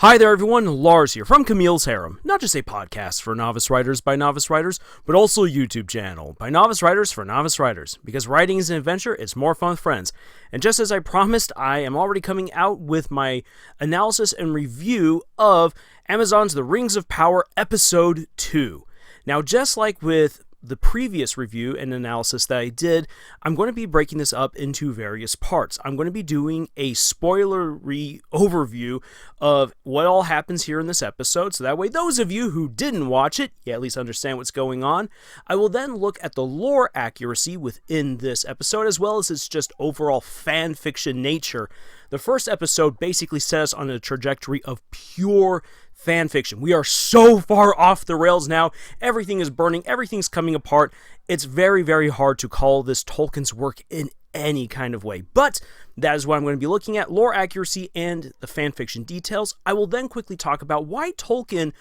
Hi there everyone, Lars here from Camille's Harem. Not just a podcast for novice writers by novice writers, but also a YouTube channel by novice writers for novice writers. Because writing is an adventure, it's more fun with friends. And just as I promised, I am already coming out with my analysis and review of Amazon's The Rings of Power Episode 2. Now, just like with the previous review and analysis that I did, I'm going to be breaking this up into various parts. I'm going to be doing a spoilery overview of what all happens here in this episode, so that way those of you who didn't watch it, you at least understand what's going on. I will then look at the lore accuracy within this episode, as well as its just overall fan fiction nature. The first episode basically set us on a trajectory of pure fan fiction. We are so far off the rails now. Everything is burning. Everything's coming apart. It's very, very hard to call this Tolkien's work in any kind of way. But that is what I'm going to be looking at, lore accuracy and the fan fiction details. I will then quickly talk about why Tolkien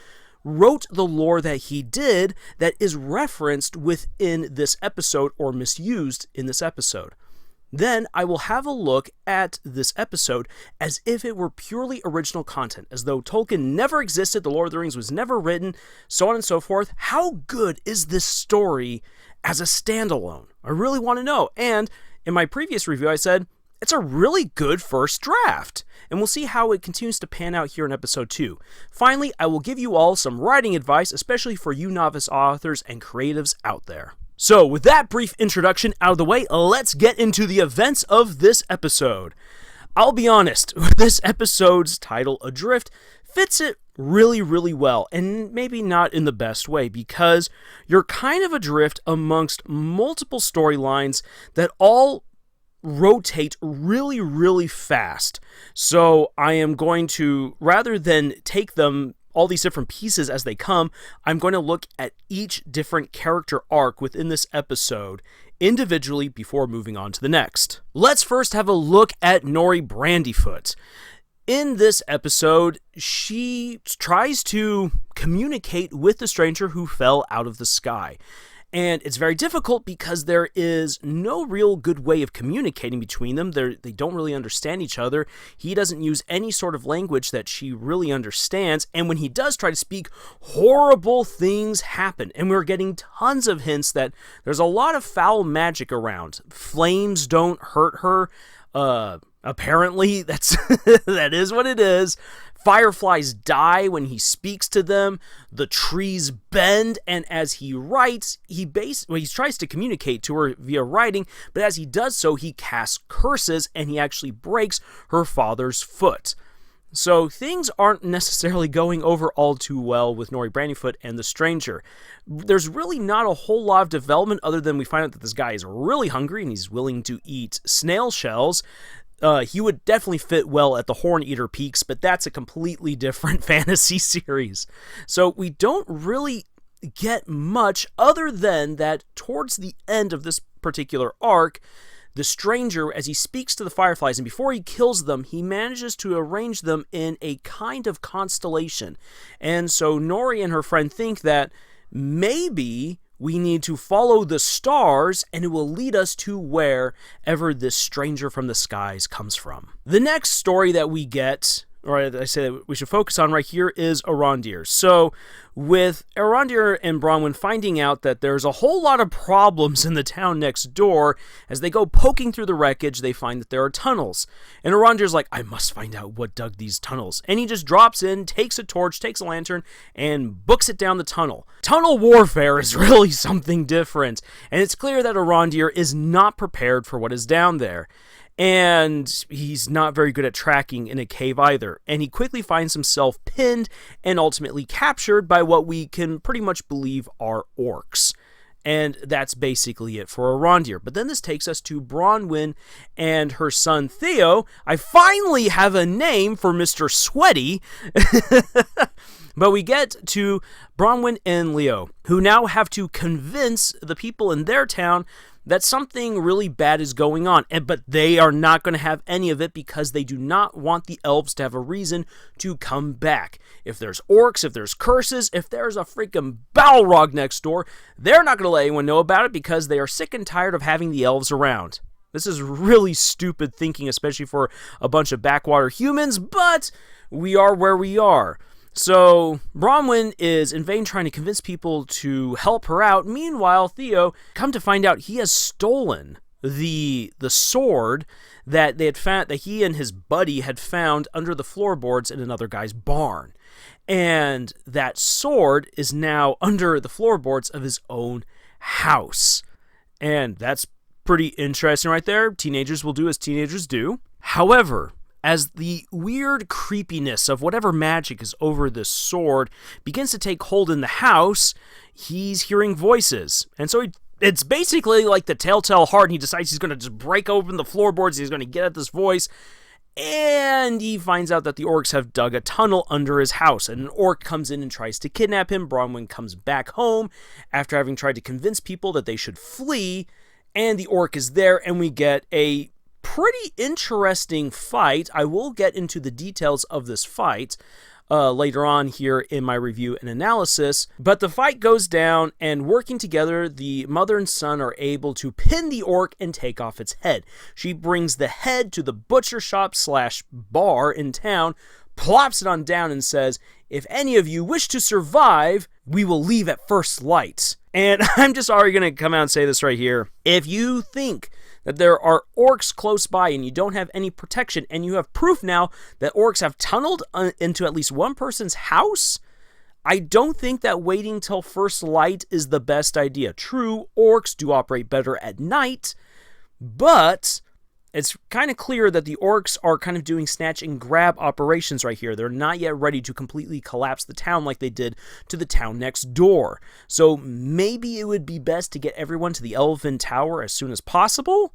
wrote the lore that he did that is referenced within this episode or misused in this episode. Then I will have a look at this episode as if it were purely original content, as though Tolkien never existed, The Lord of the Rings was never written, so on and so forth. How good is this story as a standalone? I really want to know. And in my previous review, I said, it's a really good first draft. And we'll see how it continues to pan out here in episode 2. Finally, I will give you all some writing advice, especially for you novice authors and creatives out there. So, with that brief introduction out of the way, let's get into the events of this episode. I'll be honest, this episode's title, Adrift, fits it really, really well, and maybe not in the best way, because you're kind of adrift amongst multiple storylines that all rotate really, really fast. So, I am going to, rather than take them all these different pieces as they come, I'm going to look at each different character arc within this episode individually before moving on to the next. Let's first have a look at Nori Brandyfoot. In this episode, she tries to communicate with the stranger who fell out of the sky. And it's very difficult because there is no real good way of communicating between them. They don't really understand each other. He doesn't use any sort of language that she really understands. And when he does try to speak, horrible things happen. And we're getting tons of hints that there's a lot of foul magic around. Flames don't hurt her. Apparently, that is what it is. Fireflies die when he speaks to them, the trees bend, and as he writes, he tries to communicate to her via writing, but as he does so, he casts curses, and he actually breaks her father's foot. So things aren't necessarily going over all too well with Nori Brandyfoot and the stranger. There's really not a whole lot of development other than we find out that this guy is really hungry and he's willing to eat snail shells. He would definitely fit well at the Horn Eater Peaks, but that's a completely different fantasy series. So we don't really get much other than that towards the end of this particular arc, the stranger, as he speaks to the fireflies, and before he kills them, he manages to arrange them in a kind of constellation. And so Nori and her friend think that maybe we need to follow the stars, and it will lead us to wherever this stranger from the skies comes from. The next story that we get, or I say that we should focus on right here, is Arondir. So, with Arondir and Bronwyn finding out that there's a whole lot of problems in the town next door, as they go poking through the wreckage, they find that there are tunnels. And Arondir's like, I must find out what dug these tunnels. And he just drops in, takes a torch, takes a lantern, and books it down the tunnel. Tunnel warfare is really something different, and it's clear that Arondir is not prepared for what is down there. And he's not very good at tracking in a cave either. And he quickly finds himself pinned and ultimately captured by what we can pretty much believe are orcs. And that's basically it for Arondir. But then this takes us to Bronwyn and her son Theo. I finally have a name for Mr. Sweaty. But we get to Bronwyn and Leo, who now have to convince the people in their town that something really bad is going on, but they are not going to have any of it because they do not want the elves to have a reason to come back. If there's orcs, if there's curses, if there's a freaking Balrog next door, they're not going to let anyone know about it because they are sick and tired of having the elves around. This is really stupid thinking, especially for a bunch of backwater humans, but we are where we are. So Bronwyn is in vain trying to convince people to help her out. Meanwhile, Theo, come to find out, he has stolen the sword that they had found, that he and his buddy had found under the floorboards in another guy's barn. And that sword is now under the floorboards of his own house. And that's pretty interesting right there. Teenagers will do as teenagers do. However, as the weird creepiness of whatever magic is over this sword begins to take hold in the house, he's hearing voices. And so it's basically like the telltale heart, and he decides he's going to just break open the floorboards, he's going to get at this voice, and he finds out that the orcs have dug a tunnel under his house, and an orc comes in and tries to kidnap him. Bronwyn comes back home after having tried to convince people that they should flee, and the orc is there, and we get a pretty interesting fight. I will get into the details of this fight later on here in my review and analysis, but the fight goes down, and working together, the mother and son are able to pin the orc and take off its head. She brings the head to the butcher shop / bar in town, plops it on down, and says, "If any of you wish to survive, we will leave at first light." And I'm just already going to come out and say this right here. If you think that there are orcs close by and you don't have any protection, and you have proof now that orcs have tunneled into at least one person's house, I don't think that waiting till first light is the best idea. True, orcs do operate better at night, but it's kind of clear that the orcs are kind of doing snatch and grab operations right here. They're not yet ready to completely collapse the town like they did to the town next door. So maybe it would be best to get everyone to the Elven Tower as soon as possible.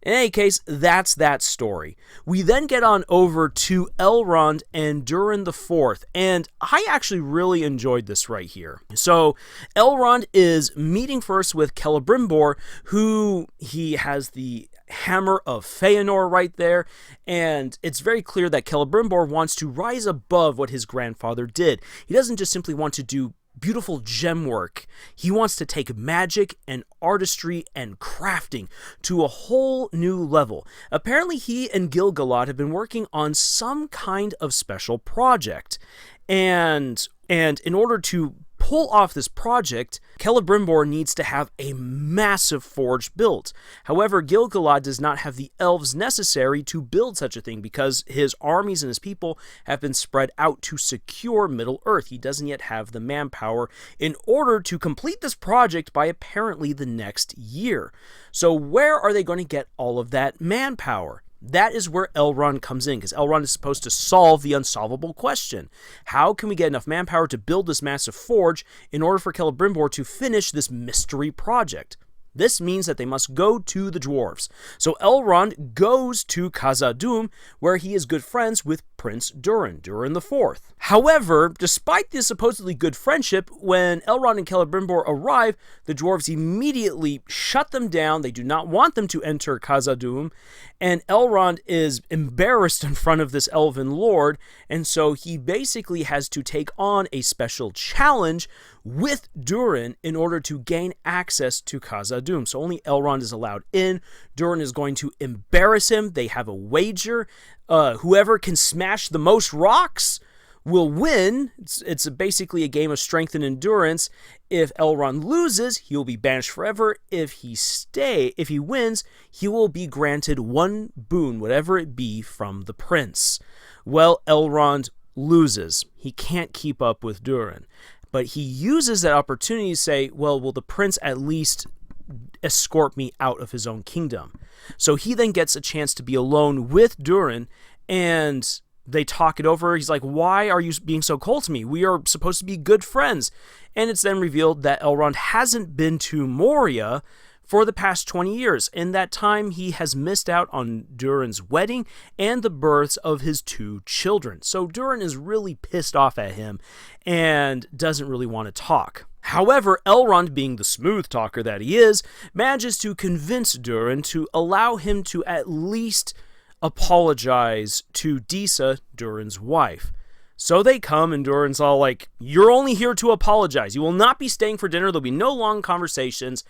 In any case, that's that story. We then get on over to Elrond and Durin the Fourth, and I actually really enjoyed this right here. So Elrond is meeting first with Celebrimbor, who he has the Hammer of Feanor right there, and it's very clear that Celebrimbor wants to rise above what his grandfather did. He doesn't just simply want to do beautiful gem work. He wants to take magic and artistry and crafting to a whole new level. Apparently, he and Gil-galad have been working on some kind of special project, and in order to pull off this project, Celebrimbor needs to have a massive forge built. However, Gil-galad does not have the elves necessary to build such a thing because his armies and his people have been spread out to secure Middle-earth. He doesn't yet have the manpower in order to complete this project by apparently the next year. So where are they going to get all of that manpower? That is where Elrond comes in, because Elrond is supposed to solve the unsolvable question. How can we get enough manpower to build this massive forge in order for Celebrimbor to finish this mystery project? This means that they must go to the dwarves. So Elrond goes to Khazad-dûm, where he is good friends with Prince Durin the Fourth. However, despite this supposedly good friendship, when Elrond and Celebrimbor arrive, the dwarves immediately shut them down. They do not want them to enter Khazad-dûm, and Elrond is embarrassed in front of this elven lord, and so he basically has to take on a special challenge with Durin in order to gain access to Khazad-dûm. So only Elrond is allowed in. Durin is going to embarrass him. They have a wager. Whoever can smash the most rocks will win. It's basically a game of strength and endurance. If Elrond loses, he will be banished forever. If he wins, he will be granted one boon, whatever it be, from the prince. Well, Elrond loses. He can't keep up with Durin. But he uses that opportunity to say, well, will the prince at least escort me out of his own kingdom? So he then gets a chance to be alone with Durin, and they talk it over. He's like, why are you being so cold to me? We are supposed to be good friends. And it's then revealed that Elrond hasn't been to Moria for the past 20 years. In that time, he has missed out on Durin's wedding and the births of his 2 children. So Durin is really pissed off at him and doesn't really want to talk. However, Elrond, being the smooth talker that he is, manages to convince Durin to allow him to at least apologize to Disa, Durin's wife. So they come, and Durin's all like, you're only here to apologize. You will not be staying for dinner. There'll be no long conversations.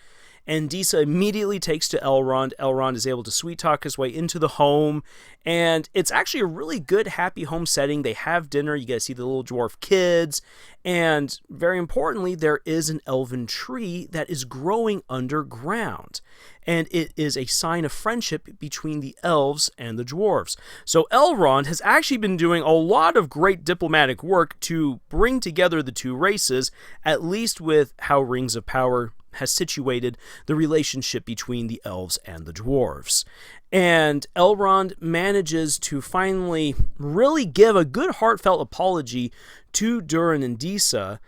and Disa immediately takes to Elrond. Elrond is able to sweet-talk his way into the home, and it's actually a really good, happy home setting. They have dinner, you get to see the little dwarf kids, and very importantly, there is an elven tree that is growing underground, and it is a sign of friendship between the elves and the dwarves. So Elrond has actually been doing a lot of great diplomatic work to bring together the two races, at least with how Rings of Power has situated the relationship between the elves and the dwarves. And Elrond manages to finally really give a good heartfelt apology to Durin and Disa.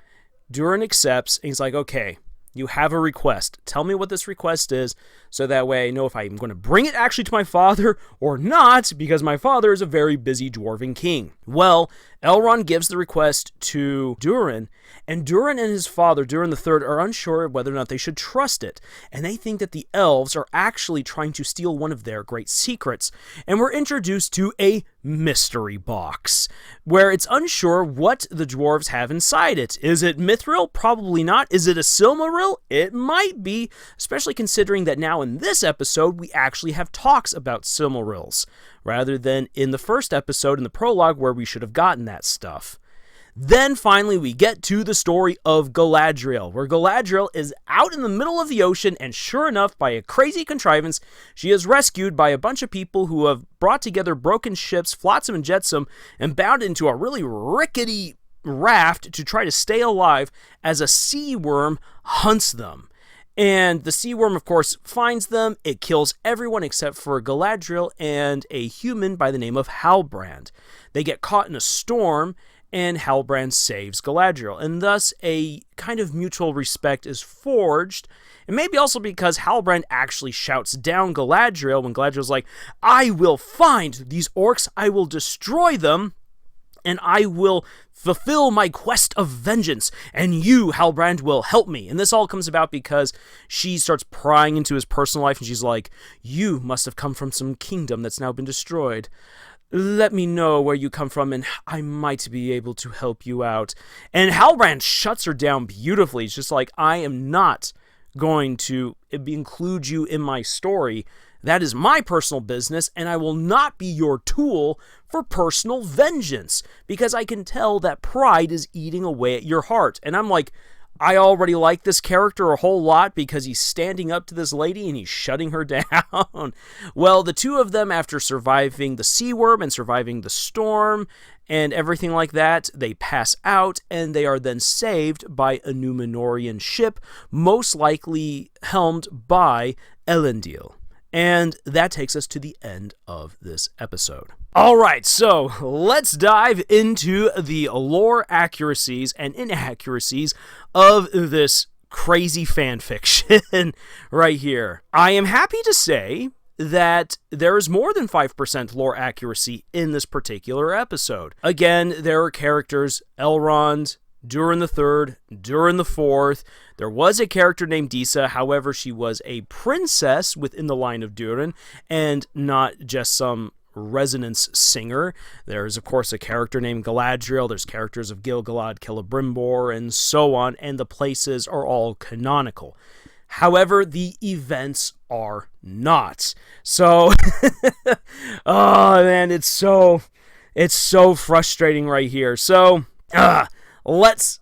Durin accepts, and he's like, okay, you have a request. Tell me what this request is, so that way I know if I'm going to bring it actually to my father or not, because my father is a very busy dwarven king. Well, Elrond gives the request to Durin, and Durin and his father, Durin III, are unsure whether or not they should trust it, and they think that the elves are actually trying to steal one of their great secrets, and we're introduced to a mystery box, where it's unsure what the dwarves have inside it. Is it Mithril? Probably not. Is it a Silmaril? It might be, especially considering that now in this episode, we actually have talks about Silmarils, rather than in the first episode in the prologue where we should have gotten that stuff. Then finally we get to the story of Galadriel, where Galadriel is out in the middle of the ocean, and sure enough, by a crazy contrivance, she is rescued by a bunch of people who have brought together broken ships, Flotsam and Jetsam, and bound into a really rickety raft to try to stay alive as a sea worm hunts them. And the sea worm, of course, finds them. It kills everyone except for Galadriel and a human by the name of Halbrand. They get caught in a storm, and Halbrand saves Galadriel. And thus, a kind of mutual respect is forged. And maybe also because Halbrand actually shouts down Galadriel when Galadriel's like, I will find these orcs, I will destroy them, and I will fulfill my quest of vengeance, and you, Halbrand, will help me. And this all comes about because she starts prying into his personal life, and she's like, you must have come from some kingdom that's now been destroyed. Let me know where you come from, and I might be able to help you out. And Halbrand shuts her down beautifully. It's just like, I am not going to include you in my story. That is my personal business, and I will not be your tool for personal vengeance, because I can tell that pride is eating away at your heart. And I'm like, I already like this character a whole lot because he's standing up to this lady and he's shutting her down. Well, the two of them, after surviving the sea worm and surviving the storm and everything like that, they pass out, and they are then saved by a Númenórean ship, most likely helmed by Elendil. And that takes us to the end of this episode. Alright, so let's dive into the lore accuracies and inaccuracies of this crazy fanfiction right here. I am happy to say that there is more than 5% lore accuracy in this particular episode. Again, there are characters, Elrond, Durin III, Durin IV. There was a character named Disa, however, she was a princess within the line of Durin, and not just some resonance singer. There's, of course, a character named Galadriel, there's characters of Gil-galad, Celebrimbor, and so on, and the places are all canonical. However, the events are not. So, oh man, it's so frustrating right here. So, let's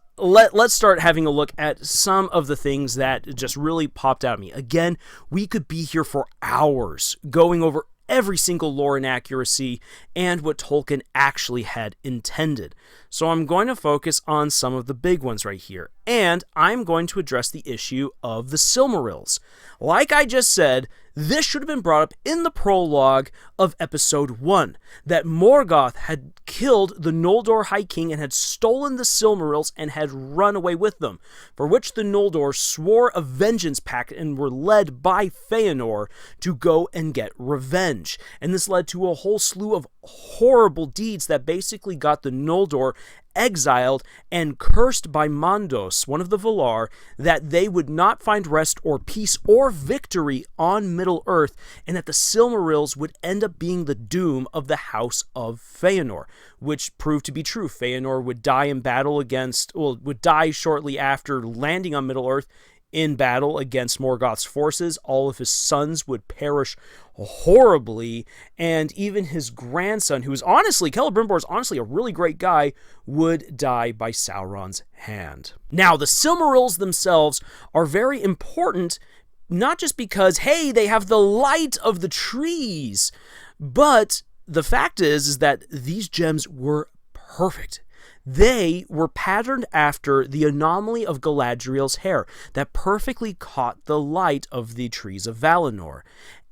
start having a look at some of the things that just really popped out at me. Again, we could be here for hours going over every single lore inaccuracy and what Tolkien actually had intended. So I'm going to focus on some of the big ones right here, and I'm going to address the issue of the Silmarils. Like I just said, this should have been brought up in the prologue of episode 1, that Morgoth had killed the Noldor High King and had stolen the Silmarils and had run away with them, for which the Noldor swore a vengeance pact and were led by Feanor to go and get revenge. And this led to a whole slew of horrible deeds that basically got the Noldor exiled and cursed by Mandos, one of the Valar, that they would not find rest or peace or victory on Middle-earth, and that the Silmarils would end up being the doom of the House of Feanor, which proved to be true. Feanor would die in battle would die shortly after landing on Middle-earth in battle against Morgoth's forces. All of his sons would perish horribly, and even his grandson, who is honestly, Celebrimbor is honestly a really great guy, would die by Sauron's hand. Now, the Silmarils themselves are very important, not just because, hey, they have the light of the trees, but the fact is that these gems were perfect. They were patterned after the anomaly of Galadriel's hair that perfectly caught the light of the trees of Valinor.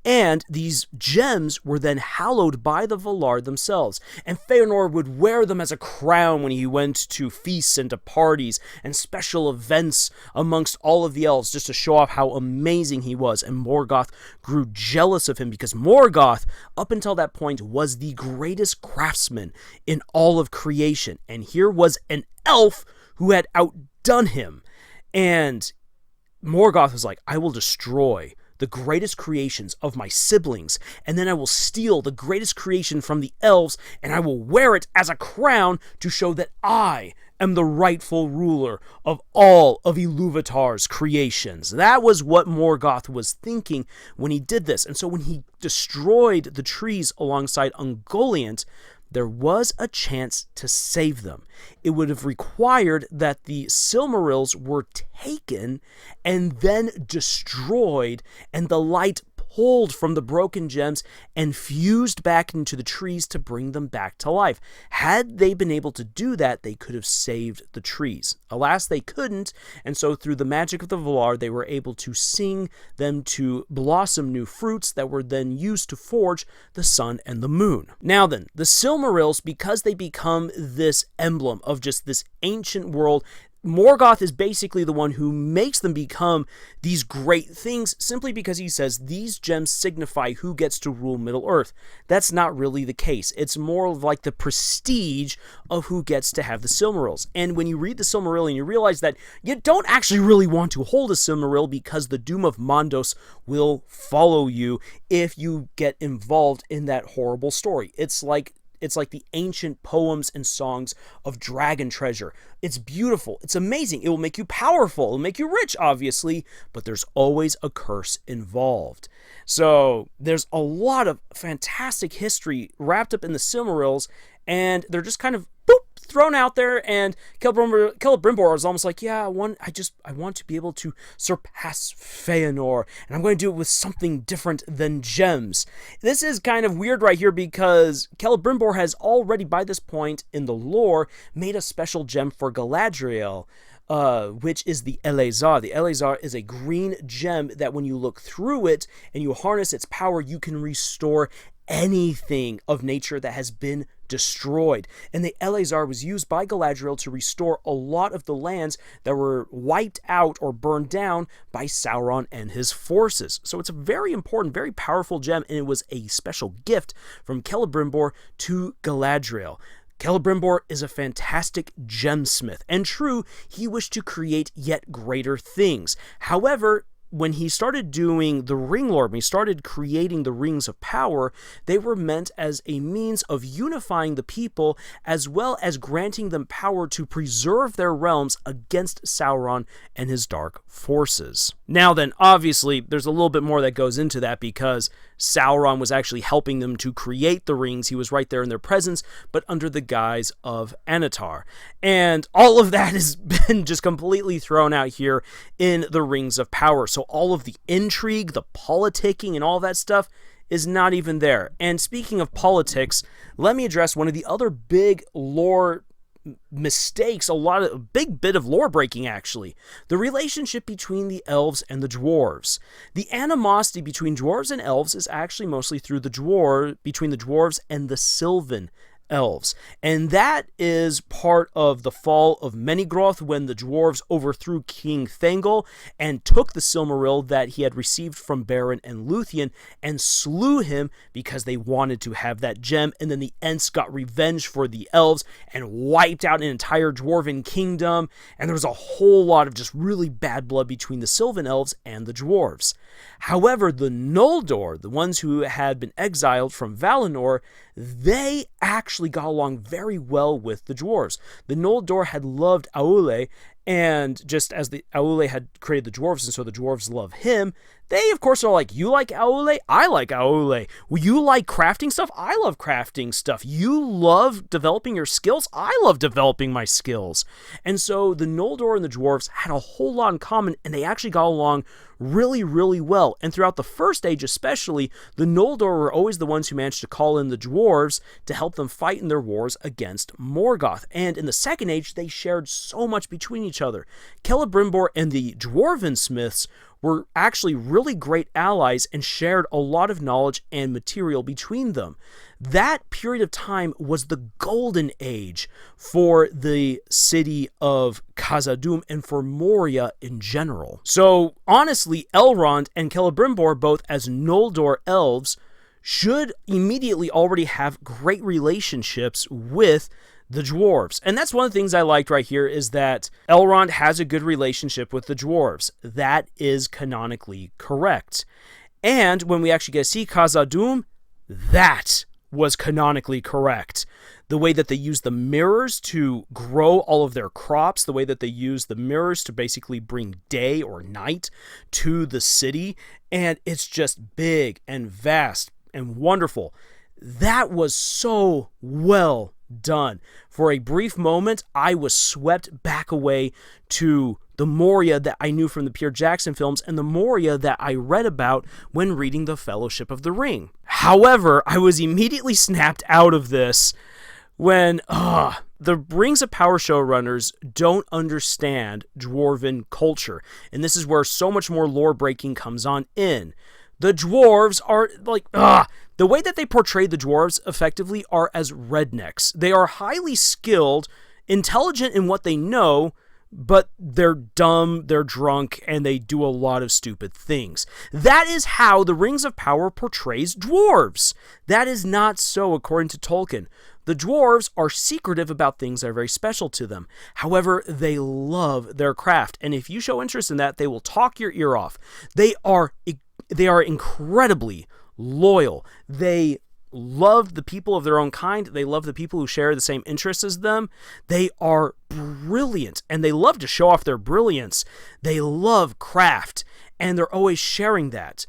And these gems were then hallowed by the Valar themselves. And Feanor would wear them as a crown when he went to feasts and to parties and special events amongst all of the elves, just to show off how amazing he was. And Morgoth grew jealous of him because Morgoth, up until that point, was the greatest craftsman in all of creation. And here was an elf who had outdone him. And Morgoth was like, I will destroy the greatest creations of my siblings, and then I will steal the greatest creation from the elves, and I will wear it as a crown to show that I am the rightful ruler of all of Ilúvatar's creations. That was what Morgoth was thinking when he did this. And so when he destroyed the trees alongside Ungoliant, there was a chance to save them. It would have required that the Silmarils were taken and then destroyed, and the light pulled from the broken gems and fused back into the trees to bring them back to life. Had they been able to do that, they could have saved the trees. Alas, they couldn't, and so through the magic of the Valar, they were able to sing them to blossom new fruits that were then used to forge the sun and the moon. Now then, the Silmarils, because they become this emblem of just this ancient world, Morgoth is basically the one who makes them become these great things simply because he says these gems signify who gets to rule Middle-earth. That's not really the case. It's more of like the prestige of who gets to have the Silmarils. And when you read the Silmarillion, you realize that you don't actually really want to hold a Silmaril because the doom of Mondos will follow you if you get involved in that horrible story. It's like the ancient poems and songs of dragon treasure. It's beautiful. It's amazing. It will make you powerful. It will make you rich, obviously, but there's always a curse involved. So there's a lot of fantastic history wrapped up in the Silmarils, and they're just kind of thrown out there, and Celebrimbor is almost like, yeah, I want to be able to surpass Feanor, and I'm going to do it with something different than gems. This is kind of weird right here because Celebrimbor has already, by this point in the lore, made a special gem for Galadriel, which is the Eleazar. The Eleazar is a green gem that when you look through it and you harness its power, you can restore anything of nature that has been destroyed. And the Eleazar was used by Galadriel to restore a lot of the lands that were wiped out or burned down by Sauron and his forces. So it's a very important, very powerful gem, and it was a special gift from Celebrimbor to Galadriel. Celebrimbor is a fantastic gemsmith, and true, he wished to create yet greater things. However, when he started doing the ring lore, when he started creating the rings of power, they were meant as a means of unifying the people as well as granting them power to preserve their realms against Sauron and his dark forces. Now then, obviously, there's a little bit more that goes into that because Sauron was actually helping them to create the rings. He was right there in their presence, but under the guise of Anatar. And all of that has been just completely thrown out here in the Rings of Power. So all of the intrigue, the politicking, and all that stuff is not even there. And speaking of politics, let me address one of the other big lore mistakes, a big bit of lore breaking actually. The relationship between the elves and the dwarves. The animosity between dwarves and elves is actually mostly through between the dwarves and the Sylvan elves. And that is part of the fall of Menegroth when the dwarves overthrew King Thangol and took the Silmaril that he had received from Beren and Luthien and slew him because they wanted to have that gem. And then the Ents got revenge for the elves and wiped out an entire dwarven kingdom. And there was a whole lot of just really bad blood between the Sylvan elves and the dwarves. However, the Noldor, the ones who had been exiled from Valinor, they actually got along very well with the dwarves. The Noldor had loved Aule And just as the Aule had created the dwarves, and so the dwarves love him, they, of course, are like, you like Aule? I like Aule. You like crafting stuff? I love crafting stuff. You love developing your skills? I love developing my skills. And so the Noldor and the dwarves had a whole lot in common, and they actually got along really, really well. And throughout the First Age especially, the Noldor were always the ones who managed to call in the dwarves to help them fight in their wars against Morgoth. And in the Second Age, they shared so much between each other. Celebrimbor and the Dwarven Smiths were actually really great allies and shared a lot of knowledge and material between them. That period of time was the golden age for the city of Khazad-dûm and for Moria in general. So honestly, Elrond and Celebrimbor, both as Noldor elves, should immediately already have great relationships with the dwarves. And that's one of the things I liked right here, is that Elrond has a good relationship with the dwarves. That is canonically correct. And when we actually get to see Khazad-dûm, that was canonically correct. The way that they use the mirrors to grow all of their crops, the way that they use the mirrors to basically bring day or night to the city, and it's just big and vast and wonderful. That was so well done. For a brief moment, I was swept back away to the Moria that I knew from the Peter Jackson films and the Moria that I read about when reading The Fellowship of the Ring. However, I was immediately snapped out of this when the Rings of Power showrunners don't understand dwarven culture. And this is where so much more lore breaking comes on in. The dwarves are like, the way that they portray the dwarves effectively are as rednecks. They are highly skilled, intelligent in what they know, but they're dumb, they're drunk, and they do a lot of stupid things. That is how the Rings of Power portrays dwarves. That is not so according to Tolkien. The dwarves are secretive about things that are very special to them. However, they love their craft, and if you show interest in that, they will talk your ear off. They are incredibly loyal. They love the people of their own kind. They love the people who share the same interests as them. They are brilliant, and they love to show off their brilliance. They love craft, and they're always sharing that.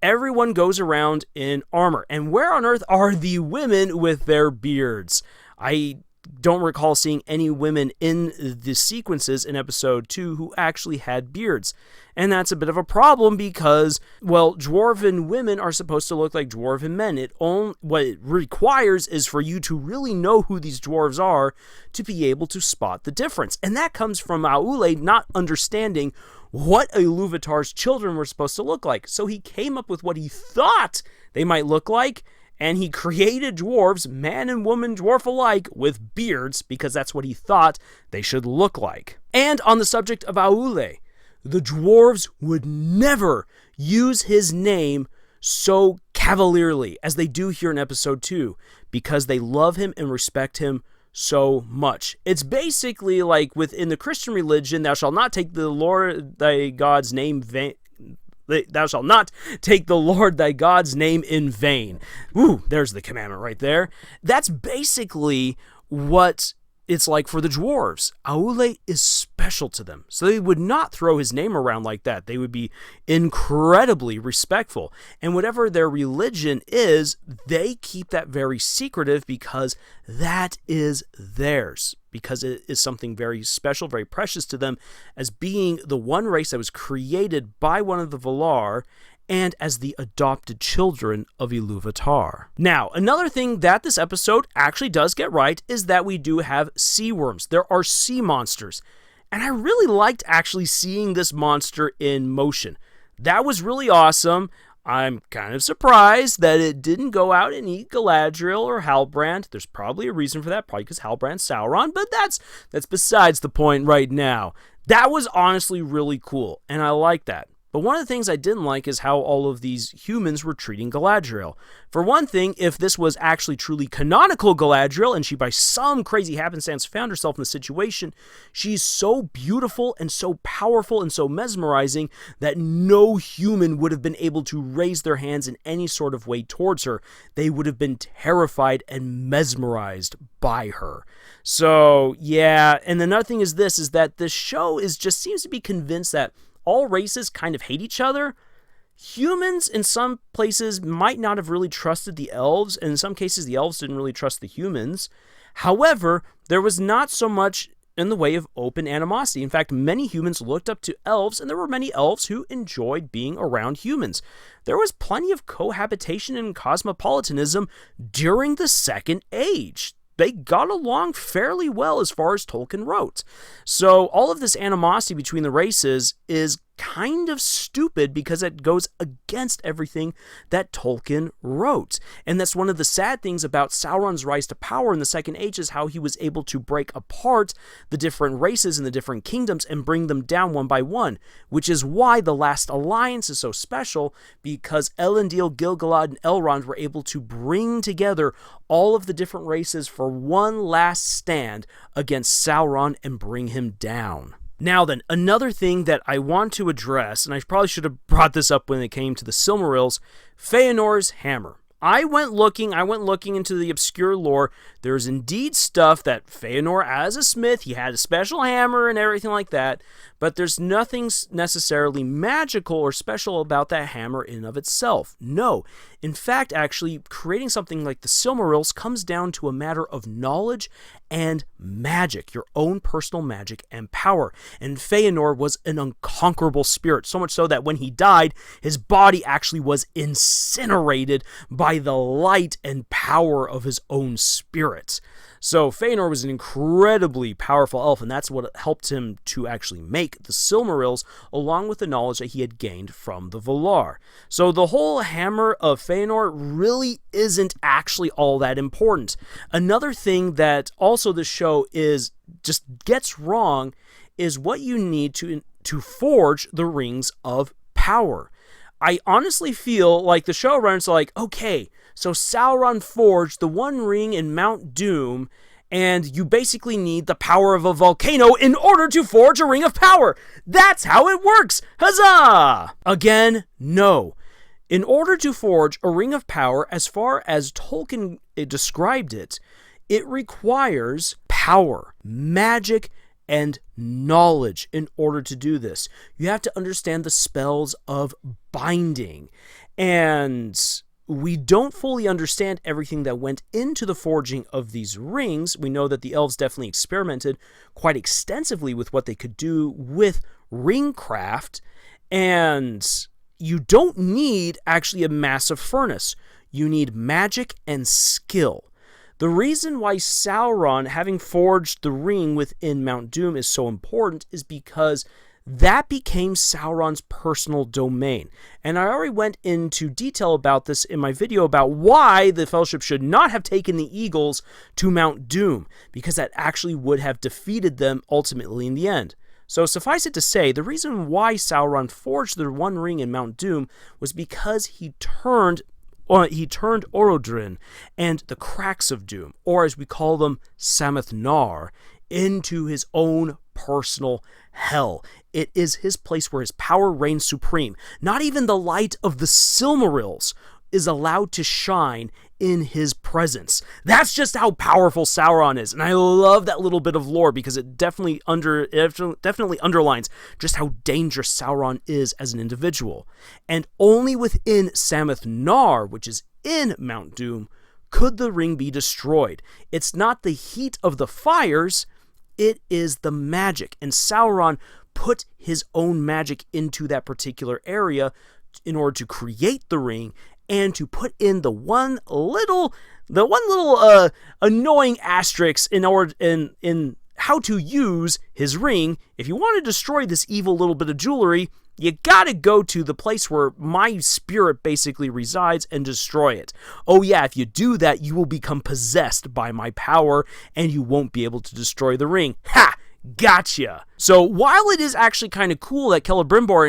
Everyone goes around in armor. And where on earth are the women with their beards? I don't recall seeing any women in the sequences in episode 2 who actually had beards. And that's a bit of a problem because, well, dwarven women are supposed to look like dwarven men. What it requires is for you to really know who these dwarves are to be able to spot the difference. And that comes from Aule not understanding what Ilúvatar's children were supposed to look like. So he came up with what he thought they might look like, and he created dwarves, man and woman dwarf alike, with beards, because that's what he thought they should look like. And on the subject of Aule, the dwarves would never use his name so cavalierly as they do here in episode 2, because they love him and respect him so much. It's basically like within the Christian religion, thou shalt not take the Lord thy God's name thou shalt not take the Lord thy God's name in vain. Ooh, there's the commandment right there. That's basically what it's like for the dwarves. Aule is special to them, so they would not throw his name around like that. They would be incredibly respectful. And whatever their religion is, they keep that very secretive because that is theirs. Because it is something very special, very precious to them, as being the one race that was created by one of the Valar and as the adopted children of Ilúvatar. Now, another thing that this episode actually does get right is that we do have sea worms. There are sea monsters. And I really liked actually seeing this monster in motion. That was really awesome. I'm kind of surprised that it didn't go out and eat Galadriel or Halbrand. There's probably a reason for that, probably because Halbrand's Sauron, but that's besides the point right now. That was honestly really cool, and I like that. But one of the things I didn't like is how all of these humans were treating Galadriel. For one thing, if this was actually truly canonical Galadriel, and she by some crazy happenstance found herself in the situation, she's so beautiful and so powerful and so mesmerizing that no human would have been able to raise their hands in any sort of way towards her. They would have been terrified and mesmerized by her. So, yeah, and another thing is this, is that this show just seems to be convinced that all races kind of hate each other. Humans, in some places, might not have really trusted the elves, and in some cases, the elves didn't really trust the humans. However, there was not so much in the way of open animosity. In fact, many humans looked up to elves, and there were many elves who enjoyed being around humans. There was plenty of cohabitation and cosmopolitanism during the Second Age. They got along fairly well as far as Tolkien wrote. So all of this animosity between the races is kind of stupid because it goes against everything that Tolkien wrote. And that's one of the sad things about Sauron's rise to power in the Second Age, is how he was able to break apart the different races and the different kingdoms and bring them down one by one, which is why the Last Alliance is so special, because Elendil, Gil-galad, and Elrond were able to bring together all of the different races for one last stand against Sauron and bring him down. Now then, another thing that I want to address, and I probably should have brought this up when it came to the Silmarils, Feanor's hammer. I went looking into the obscure lore. There's indeed stuff that Feanor, as a smith, he had a special hammer and everything like that, but there's nothing necessarily magical or special about that hammer in and of itself. No. In fact, actually, creating something like the Silmarils comes down to a matter of knowledge and magic, your own personal magic and power. And Feanor was an unconquerable spirit, so much so that when he died, his body actually was incinerated by the light and power of his own spirit. So Feanor was an incredibly powerful elf, and that's what helped him to actually make the Silmarils, along with the knowledge that he had gained from the Valar. So the whole hammer of Feanor really isn't actually all that important. Another thing that also the show just gets wrong is what you need to forge the Rings of Power. I honestly feel like the showrunners are like, okay, so Sauron forged the One Ring in Mount Doom, and you basically need the power of a volcano in order to forge a Ring of Power. That's how it works! Huzzah! Again, no. In order to forge a Ring of Power, as far as Tolkien described it, it requires power, magic, and knowledge in order to do this. You have to understand the spells of binding, and we don't fully understand everything that went into the forging of these rings. We know that the elves definitely experimented quite extensively with what they could do with ringcraft, and you don't need actually a massive furnace. You need magic and skill. The reason why Sauron, having forged the ring within Mount Doom, is so important is because that became Sauron's personal domain. And I already went into detail about this in my video about why the Fellowship should not have taken the Eagles to Mount Doom, because that actually would have defeated them ultimately in the end. So suffice it to say, the reason why Sauron forged the One Ring in Mount Doom was because he turned Orodruin and the Cracks of Doom, or as we call them, Sammath Nar, into his own personal hell. It is his place where his power reigns supreme. Not even the light of the Silmarils is allowed to shine in his presence. That's just how powerful Sauron is, and I love that little bit of lore because it definitely underlines just how dangerous Sauron is as an individual. And only within Sammath Nar, which is in Mount Doom, could the ring be destroyed. It's not the heat of the fires, it is the magic, and Sauron put his own magic into that particular area in order to create the ring and to put in the one little annoying asterisk in how to use his ring. If you want to destroy this evil little bit of jewelry, you gotta go to the place where my spirit basically resides and destroy it. Oh yeah, if you do that, you will become possessed by my power and you won't be able to destroy the ring. Ha! Gotcha! So while it is actually kind of cool that Celebrimbor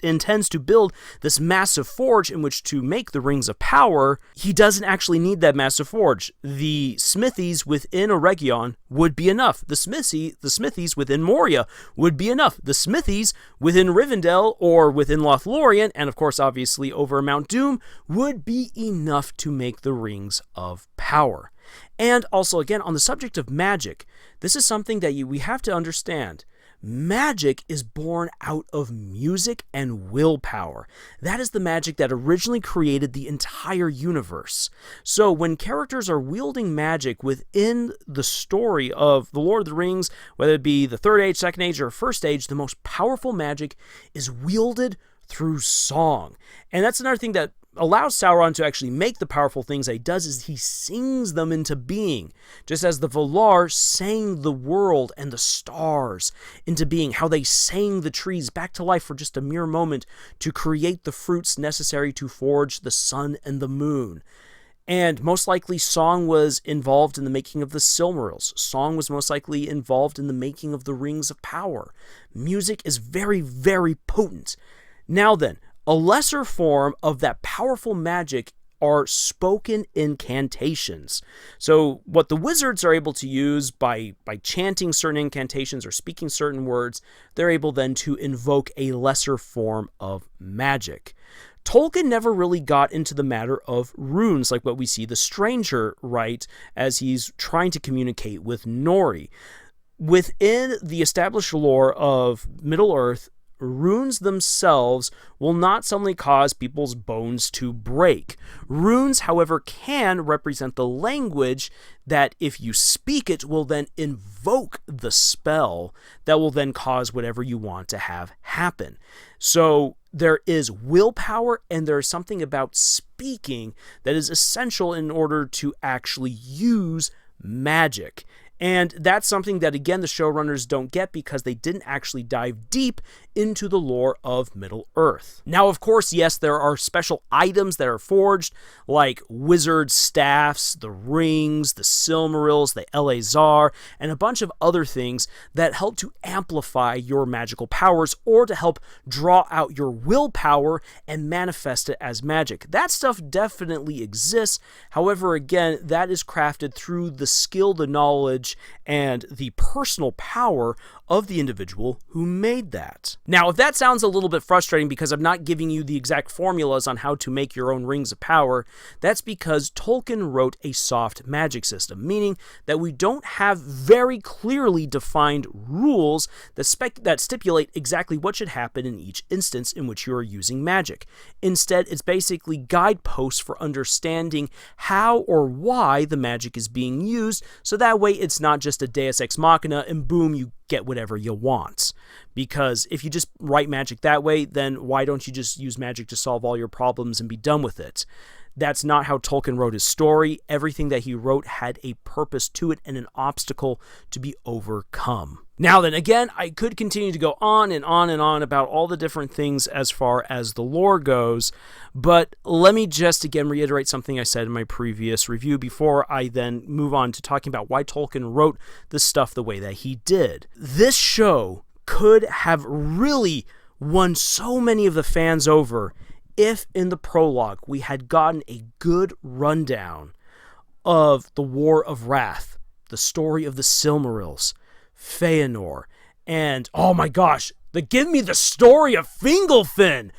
intends to build this massive forge in which to make the Rings of Power, he doesn't actually need that massive forge. The smithies within Eregion would be enough. The smithies within Moria would be enough. The smithies within Rivendell or within Lothlorien, and of course obviously over Mount Doom, would be enough to make the Rings of Power. And also, again, on the subject of magic, this is something that we have to understand. Magic is born out of music and willpower. That is the magic that originally created the entire universe. So when characters are wielding magic within the story of The Lord of the Rings, whether it be the Third Age, Second Age, or First Age, the most powerful magic is wielded through song. And that's another thing that allows Sauron to actually make the powerful things that he does, is he sings them into being. Just as the Valar sang the world and the stars into being, how they sang the trees back to life for just a mere moment to create the fruits necessary to forge the sun and the moon. And most likely song was involved in the making of the Silmarils. Song was most likely involved in the making of the Rings of Power. Music is very, very potent. Now then, a lesser form of that powerful magic are spoken incantations. So what the wizards are able to use by chanting certain incantations or speaking certain words, they're able then to invoke a lesser form of magic. Tolkien never really got into the matter of runes like what we see the stranger write as he's trying to communicate with Nori. Within the established lore of Middle-earth, runes themselves will not suddenly cause people's bones to break. Runes, however, can represent the language that if you speak it will then invoke the spell that will then cause whatever you want to have happen. So there is willpower, and there is something about speaking that is essential in order to actually use magic. And that's something that, again, the showrunners don't get because they didn't actually dive deep into the lore of Middle-earth. Now, of course, yes, there are special items that are forged, like wizard staffs, the rings, the Silmarils, the Eleazar, and a bunch of other things that help to amplify your magical powers or to help draw out your willpower and manifest it as magic. That stuff definitely exists. However, again, that is crafted through the skill, the knowledge, and the personal power of the individual who made that. Now, if that sounds a little bit frustrating because I'm not giving you the exact formulas on how to make your own Rings of Power, that's because Tolkien wrote a soft magic system, meaning that we don't have very clearly defined rules that stipulate exactly what should happen in each instance in which you are using magic. Instead, it's basically guideposts for understanding how or why the magic is being used, so that way it's not just a deus ex machina and boom, you get whatever you want. Because if you just write magic that way, then why don't you just use magic to solve all your problems and be done with it? That's not how Tolkien wrote his story. Everything that he wrote had a purpose to it and an obstacle to be overcome. Now then, again, I could continue to go on and on and on about all the different things as far as the lore goes, but let me just again reiterate something I said in my previous review before I then move on to talking about why Tolkien wrote the stuff the way that he did. This show could have really won so many of the fans over if in the prologue we had gotten a good rundown of the War of Wrath, the story of the Silmarils, Feanor, and oh my gosh, give me the story of Fingolfin.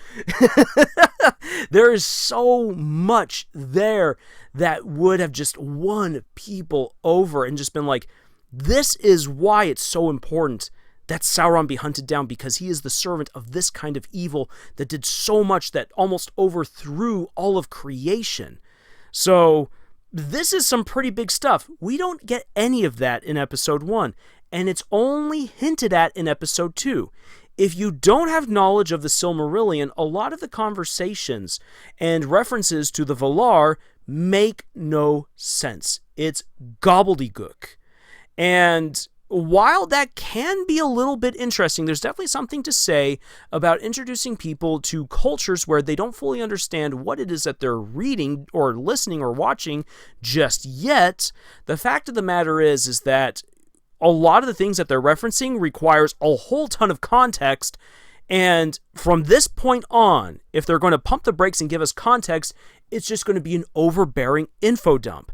There is so much there that would have just won people over and just been like, this is why it's so important that Sauron be hunted down, because he is the servant of this kind of evil that did so much that almost overthrew all of creation. So this is some pretty big stuff. We don't get any of that in episode 1, and it's only hinted at in episode 2. If you don't have knowledge of the Silmarillion, a lot of the conversations and references to the Valar make no sense. It's gobbledygook. And while that can be a little bit interesting, there's definitely something to say about introducing people to cultures where they don't fully understand what it is that they're reading or listening or watching just yet. The fact of the matter is that a lot of the things that they're referencing requires a whole ton of context. And from this point on, if they're going to pump the brakes and give us context, it's just going to be an overbearing info dump.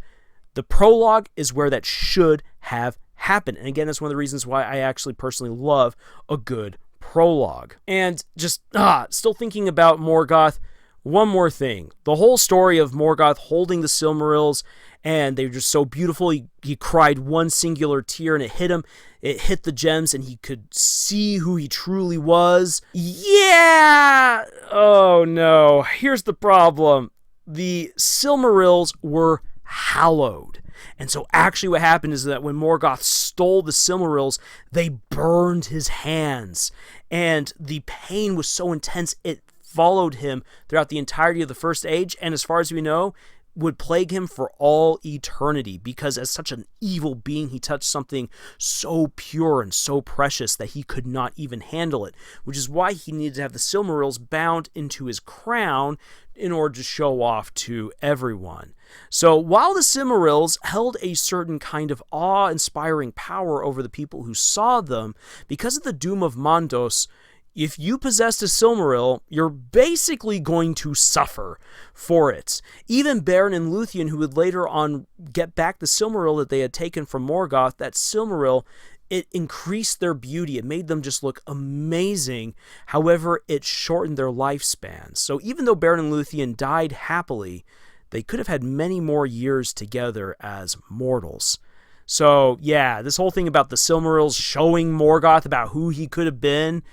The prologue is where that should have happened. And again, that's one of the reasons why I actually personally love a good prologue. And just, still thinking about Morgoth, one more thing. The whole story of Morgoth holding the Silmarils, and they were just so beautiful. He cried one singular tear, and it hit him. It hit the gems, and he could see who he truly was. Yeah! Oh, no. Here's the problem. The Silmarils were hallowed. And so actually what happened is that when Morgoth stole the Silmarils, they burned his hands. And the pain was so intense, it followed him throughout the entirety of the First Age, and as far as we know, would plague him for all eternity, because as such an evil being, he touched something so pure and so precious that he could not even handle it, which is why he needed to have the Silmarils bound into his crown in order to show off to everyone. So while the Silmarils held a certain kind of awe-inspiring power over the people who saw them, because of the Doom of Mondos, if you possessed a Silmaril, you're basically going to suffer for it. Even Beren and Luthien, who would later on get back the Silmaril that they had taken from Morgoth, that Silmaril, it increased their beauty. It made them just look amazing. However, it shortened their lifespans. So even though Beren and Luthien died happily, they could have had many more years together as mortals. So yeah, this whole thing about the Silmarils showing Morgoth about who he could have been,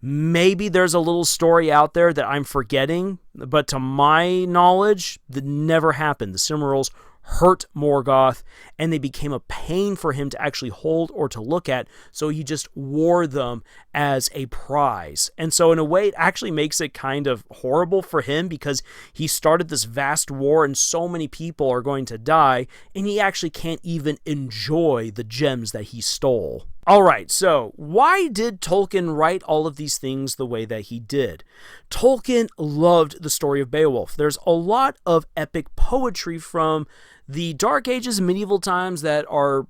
maybe there's a little story out there that I'm forgetting, but to my knowledge, that never happened. The Silmarils hurt Morgoth, and they became a pain for him to actually hold or to look at, so he just wore them as a prize. And so in a way, it actually makes it kind of horrible for him, because he started this vast war and so many people are going to die, and he actually can't even enjoy the gems that he stole. Alright, so why did Tolkien write all of these things the way that he did? Tolkien loved the story of Beowulf. There's a lot of epic poetry from the Dark Ages and medieval times that are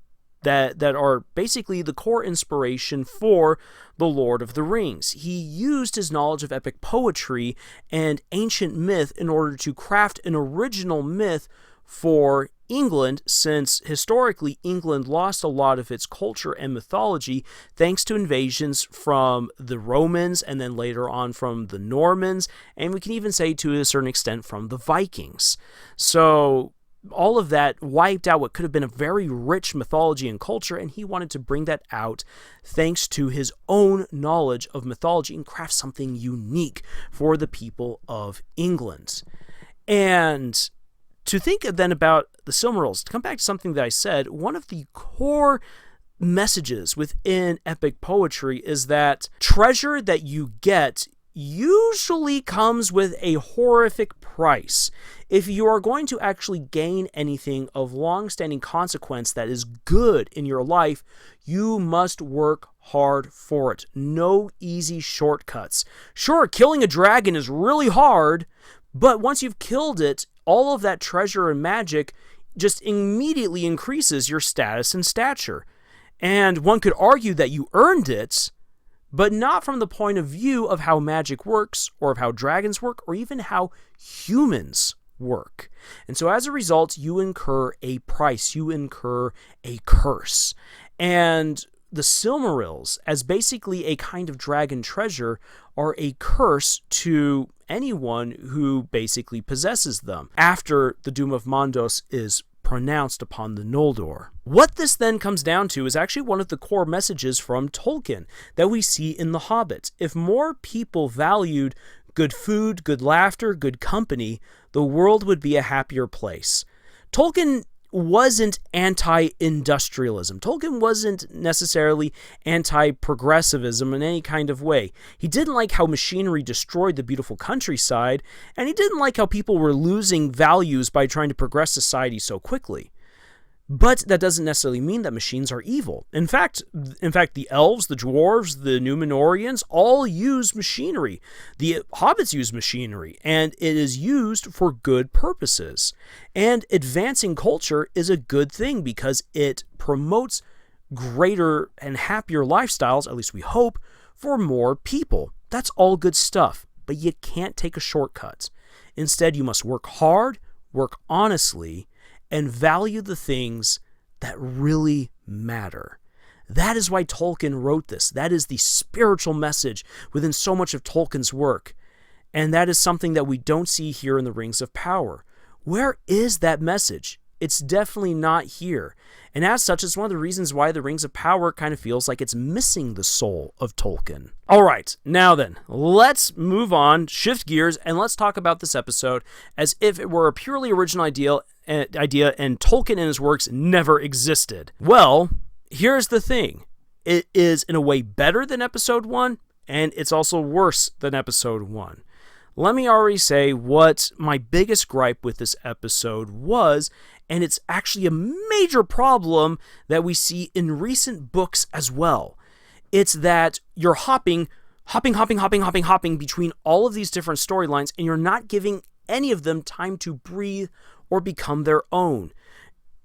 basically the core inspiration for The Lord of the Rings. He used his knowledge of epic poetry and ancient myth in order to craft an original myth for England, since historically England lost a lot of its culture and mythology thanks to invasions from the Romans and then later on from the Normans, and we can even say to a certain extent from the Vikings. So all of that wiped out what could have been a very rich mythology and culture, and he wanted to bring that out thanks to his own knowledge of mythology and craft something unique for the people of England. And to think then about the Silmarils, to come back to something that I said, one of the core messages within epic poetry is that treasure that you get usually comes with a horrific price. If you are going to actually gain anything of long-standing consequence that is good in your life, you must work hard for it. No easy shortcuts. Sure, killing a dragon is really hard, but once you've killed it, all of that treasure and magic just immediately increases your status and stature. And one could argue that you earned it, but not from the point of view of how magic works, or of how dragons work, or even how humans work. And so as a result, you incur a price, you incur a curse. And the Silmarils, as basically a kind of dragon treasure, are a curse to anyone who basically possesses them after the Doom of Mondos is pronounced upon the Noldor. What this then comes down to is actually one of the core messages from Tolkien that we see in The Hobbit. If more people valued good food, good laughter, good company, the world would be a happier place. Tolkien wasn't anti-industrialism. Tolkien wasn't necessarily anti-progressivism in any kind of way. He didn't like how machinery destroyed the beautiful countryside, and he didn't like how people were losing values by trying to progress society so quickly. But that doesn't necessarily mean that machines are evil. In fact, the elves, the dwarves, the Númenóreans all use machinery. The hobbits use machinery, and it is used for good purposes. And advancing culture is a good thing because it promotes greater and happier lifestyles, at least we hope, for more people. That's all good stuff, but you can't take a shortcut. Instead, you must work hard, work honestly, and value the things that really matter. That is why Tolkien wrote this. That is the spiritual message within so much of Tolkien's work. And that is something that we don't see here in the Rings of Power. Where is that message? It's definitely not here. And as such, it's one of the reasons why the Rings of Power kind of feels like it's missing the soul of Tolkien. All right, now then, let's move on, shift gears, and let's talk about this episode as if it were a purely original idea and Tolkien and his works never existed. Well, here's the thing. It is in a way better than episode 1, and it's also worse than episode 1. Let me already say what my biggest gripe with this episode was, and it's actually a major problem that we see in recent books as well. It's that you're hopping between all of these different storylines, and you're not giving any of them time to breathe or become their own.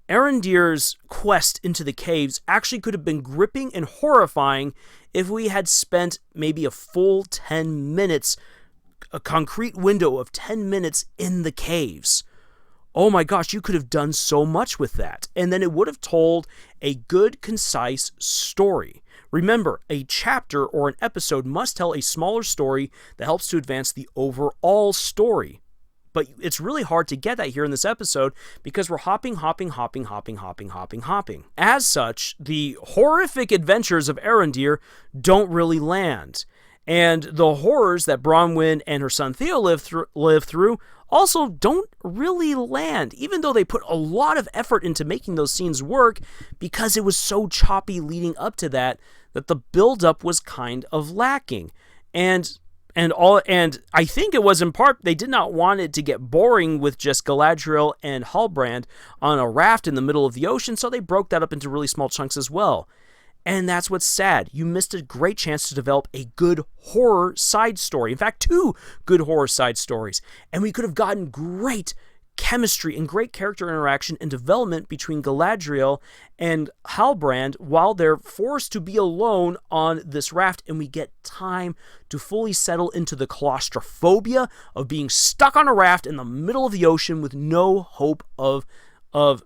Arondir's quest into the caves actually could have been gripping and horrifying if we had spent maybe a full 10 minutes, a concrete window of 10 minutes in the caves. Oh my gosh, you could have done so much with that. And then it would have told a good, concise story. Remember, a chapter or an episode must tell a smaller story that helps to advance the overall story. But it's really hard to get that here in this episode because we're hopping. As such, the horrific adventures of Arondir don't really land. And the horrors that Bronwyn and her son Theo live through also don't really land, even though they put a lot of effort into making those scenes work because it was so choppy leading up to that the build-up was kind of lacking. And I think it was in part they did not want it to get boring with just Galadriel and Halbrand on a raft in the middle of the ocean, so they broke that up into really small chunks as well. And that's what's sad. You missed a great chance to develop a good horror side story. In fact, 2 good horror side stories. And we could have gotten great chemistry and great character interaction and development between Galadriel and Halbrand while they're forced to be alone on this raft, and we get time to fully settle into the claustrophobia of being stuck on a raft in the middle of the ocean with no hope of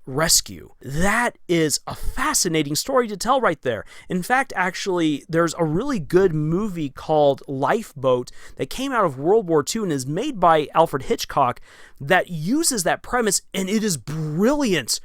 rescue. That is a fascinating story to tell right there. In fact, actually, there's a really good movie called Lifeboat that came out of World War II and is made by Alfred Hitchcock that uses that premise, and it is brilliant.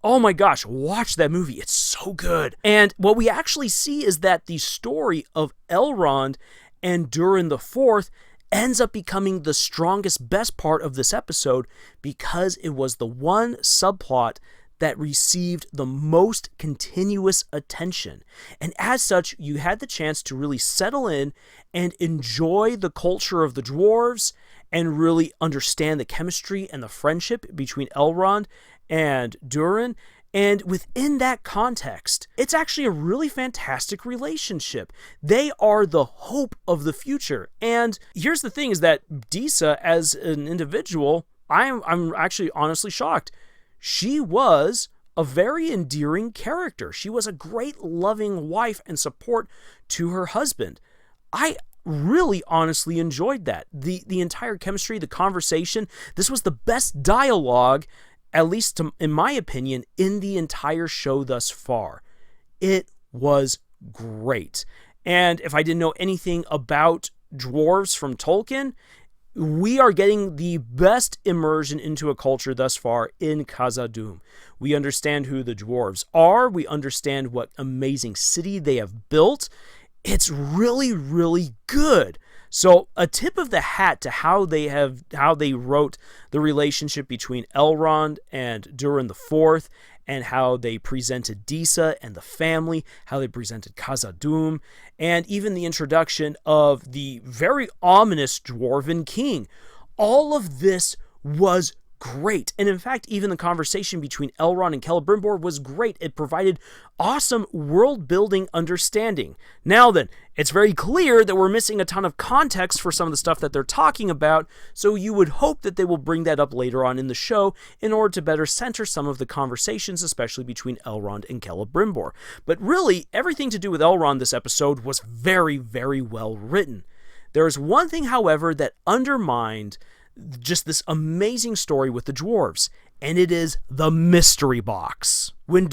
Oh my gosh, watch that movie. It's so good. And what we actually see is that the story of Elrond and Durin the Fourth ends up becoming the strongest, best part of this episode because it was the one subplot that received the most continuous attention. And as such, you had the chance to really settle in and enjoy the culture of the dwarves and really understand the chemistry and the friendship between Elrond and Durin. And within that context, it's actually a really fantastic relationship. They are the hope of the future. And here's the thing is that Disa, as an individual, I'm actually honestly shocked. She was a very endearing character. She was a great loving wife and support to her husband. I really honestly enjoyed that. The entire chemistry, the conversation, this was the best dialogue, at least in my opinion, in the entire show thus far. It was great. And if I didn't know anything about dwarves from Tolkien, we are getting the best immersion into a culture thus far in Khazad-dûm. We understand who the dwarves are. We understand what amazing city they have built. It's really, really good. So a tip of the hat to how they wrote the relationship between Elrond and Durin the Fourth, and how they presented Disa and the family, how they presented Khazad-dûm, and even the introduction of the very ominous Dwarven King. All of this was great. And in fact, even the conversation between Elrond and Celebrimbor was great. It provided awesome world-building understanding. Now then, it's very clear that we're missing a ton of context for some of the stuff that they're talking about, so you would hope that they will bring that up later on in the show in order to better center some of the conversations, especially between Elrond and Celebrimbor. But really, everything to do with Elrond this episode was very, very well written. There is one thing, however, that undermined just this amazing story with the dwarves, and it is the mystery box. When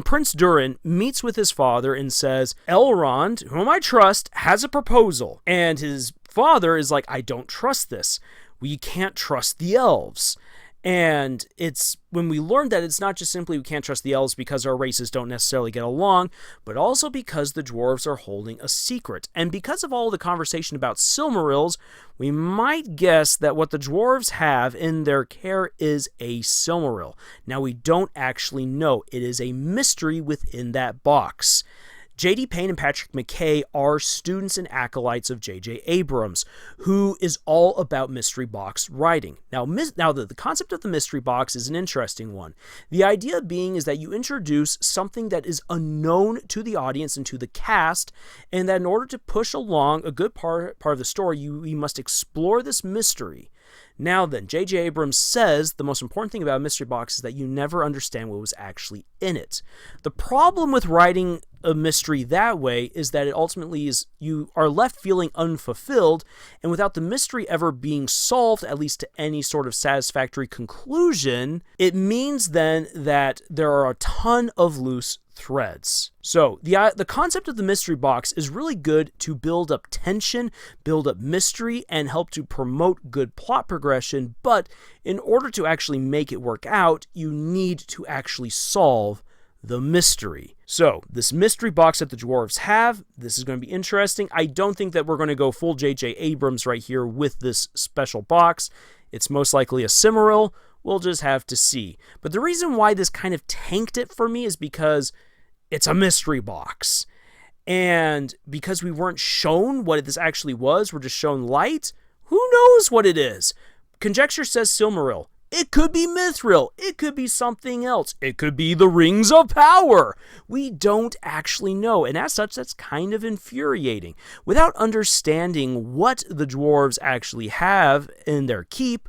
Prince Durin meets with his father and says, Elrond, whom I trust, has a proposal, and his father is like, I don't trust this. We can't trust the elves. And it's when we learned that it's not just simply we can't trust the elves because our races don't necessarily get along, but also because the dwarves are holding a secret. And because of all the conversation about Silmarils, we might guess that what the dwarves have in their care is a Silmaril. Now, we don't actually know. It is a mystery within that box. J.D. Payne and Patrick McKay are students and acolytes of J.J. Abrams, who is all about mystery box writing. Now, the concept of the mystery box is an interesting one. The idea being is that you introduce something that is unknown to the audience and to the cast, and that in order to push along a good part of the story, you must explore this mystery. Now then, J.J. Abrams says the most important thing about a mystery box is that you never understand what was actually in it. The problem with writing a mystery that way is that it ultimately is you are left feeling unfulfilled, and without the mystery ever being solved, at least to any sort of satisfactory conclusion, it means then that there are a ton of loose threads. So the concept of the mystery box is really good to build up tension, build up mystery, and help to promote good plot progression, but in order to actually make it work out, you need to actually solve the mystery. So, this mystery box that the dwarves have, this is going to be interesting. I don't think that we're going to go full J.J. Abrams right here with this special box. It's most likely a Silmaril. We'll just have to see. But the reason why this kind of tanked it for me is because it's a mystery box. And because we weren't shown what this actually was, we're just shown light, who knows what it is? Conjecture says Silmaril. It could be Mithril. It could be something else. It could be the Rings of Power. We don't actually know, and as such, that's kind of infuriating. Without understanding what the dwarves actually have in their keep,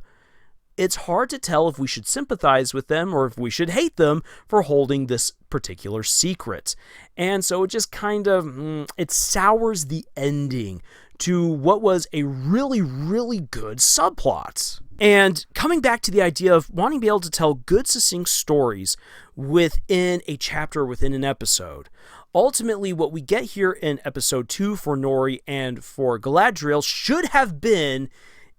it's hard to tell if we should sympathize with them or if we should hate them for holding this particular secret. And so it just kind of, it sours the ending to what was a really, really good subplot. And coming back to the idea of wanting to be able to tell good, succinct stories within a chapter, within an episode. Ultimately, what we get here in episode 2 for Nori and for Galadriel should have been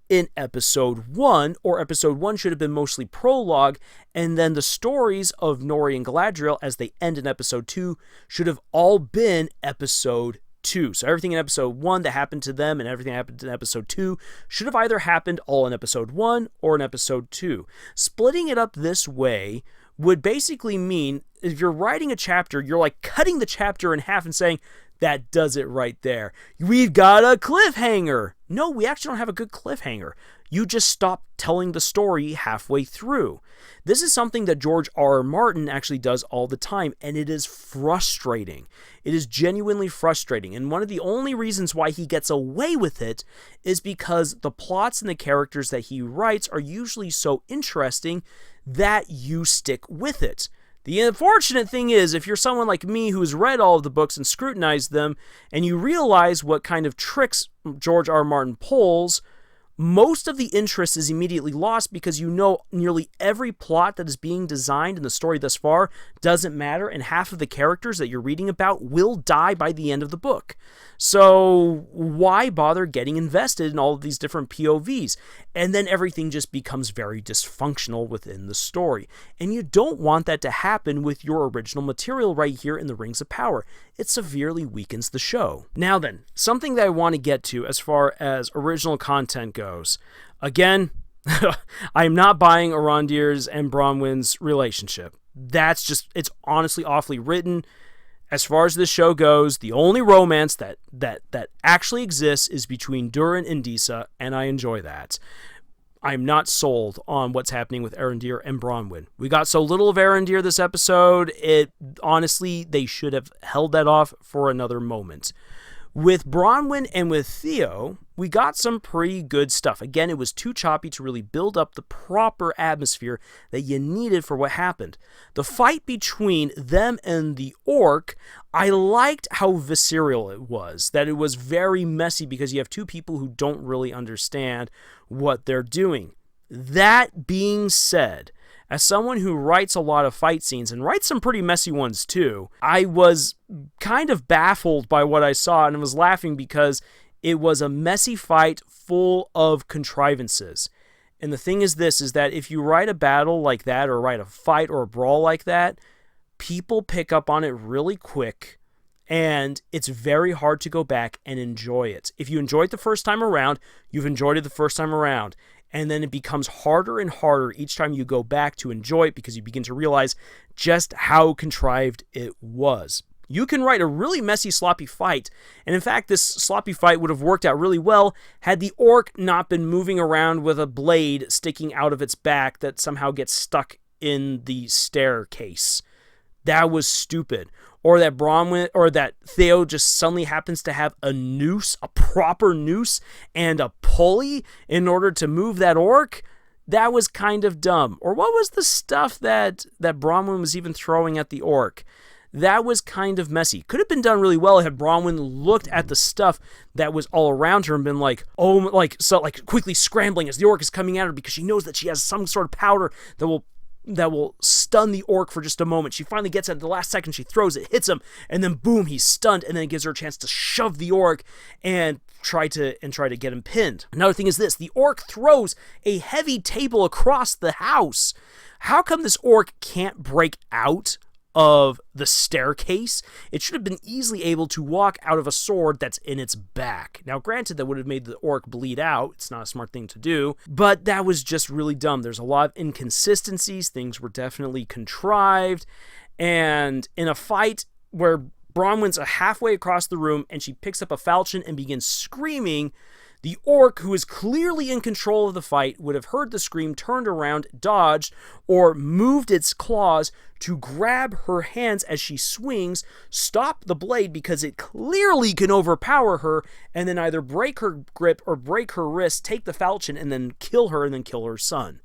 in episode 1, or episode 1 should have been mostly prologue, and then the stories of Nori and Galadriel as they end in episode 2 should have all been episode 2. So everything in episode 1 that happened to them and everything that happened in episode 2 should have either happened all in episode 1 or in episode 2. Splitting it up this way would basically mean if you're writing a chapter, you're like cutting the chapter in half and saying, that does it right there. We've got a cliffhanger. No, we actually don't have a good cliffhanger. You just stop telling the story halfway through. This is something that George R.R. Martin actually does all the time, and it is frustrating. It is genuinely frustrating, and one of the only reasons why he gets away with it is because the plots and the characters that he writes are usually so interesting that you stick with it. The unfortunate thing is, if you're someone like me who's read all of the books and scrutinized them, and you realize what kind of tricks George R. R. Martin pulls, most of the interest is immediately lost because you know nearly every plot that is being designed in the story thus far doesn't matter, and half of the characters that you're reading about will die by the end of the book. So why bother getting invested in all of these different POVs? And then everything just becomes very dysfunctional within the story. And you don't want that to happen with your original material right here in the Rings of Power. It severely weakens the show. Now then, something that I want to get to as far as original content goes. Again, I'm not buying Arondir's and Bronwyn's relationship. That's just, it's honestly awfully written. As far as this show goes, the only romance that actually exists is between Durin and Disa, and I enjoy that. I'm not sold on what's happening with Arondir and Bronwyn. We got so little of Arondir this episode, honestly, they should have held that off for another moment. With Bronwyn and with Theo, we got some pretty good stuff. Again, it was too choppy to really build up the proper atmosphere that you needed for what happened. The fight between them and the orc, I liked how visceral it was, that it was very messy because you have two people who don't really understand what they're doing. That being said, as someone who writes a lot of fight scenes, and writes some pretty messy ones too, I was kind of baffled by what I saw and was laughing because it was a messy fight full of contrivances. And the thing is this, is that if you write a battle like that, or write a fight or a brawl like that, people pick up on it really quick, and it's very hard to go back and enjoy it. If you enjoy it the first time around, you've enjoyed it the first time around. And then it becomes harder and harder each time you go back to enjoy it because you begin to realize just how contrived it was. You can write a really messy, sloppy fight, and in fact, this sloppy fight would have worked out really well had the orc not been moving around with a blade sticking out of its back that somehow gets stuck in the staircase. That was stupid. Or that Bronwyn, or that Theo just suddenly happens to have a noose, a proper noose, and a pulley in order to move that orc. That was kind of dumb. Or what was the stuff that Bronwyn was even throwing at the orc? That was kind of messy. Could have been done really well had Bronwyn looked at the stuff that was all around her and been like, quickly scrambling as the orc is coming at her because she knows that she has some sort of powder that will stun the orc for just a moment. She finally gets it at the last second, she throws it, hits him, and then boom, he's stunned, and then it gives her a chance to shove the orc and try to get him pinned. Another thing is this, the orc throws a heavy table across the house. How come this orc can't break out of the staircase? It should have been easily able to walk out of a sword that's in its back. Now, granted, that would have made the orc bleed out. It's not a smart thing to do, but that was just really dumb. There's a lot of inconsistencies. Things were definitely contrived. And in a fight where Bronwyn's halfway across the room and she picks up a falchion and begins screaming, the orc, who is clearly in control of the fight, would have heard the scream, turned around, dodged, or moved its claws to grab her hands as she swings, stop the blade because it clearly can overpower her, and then either break her grip or break her wrist, take the falchion, and then kill her and then kill her son.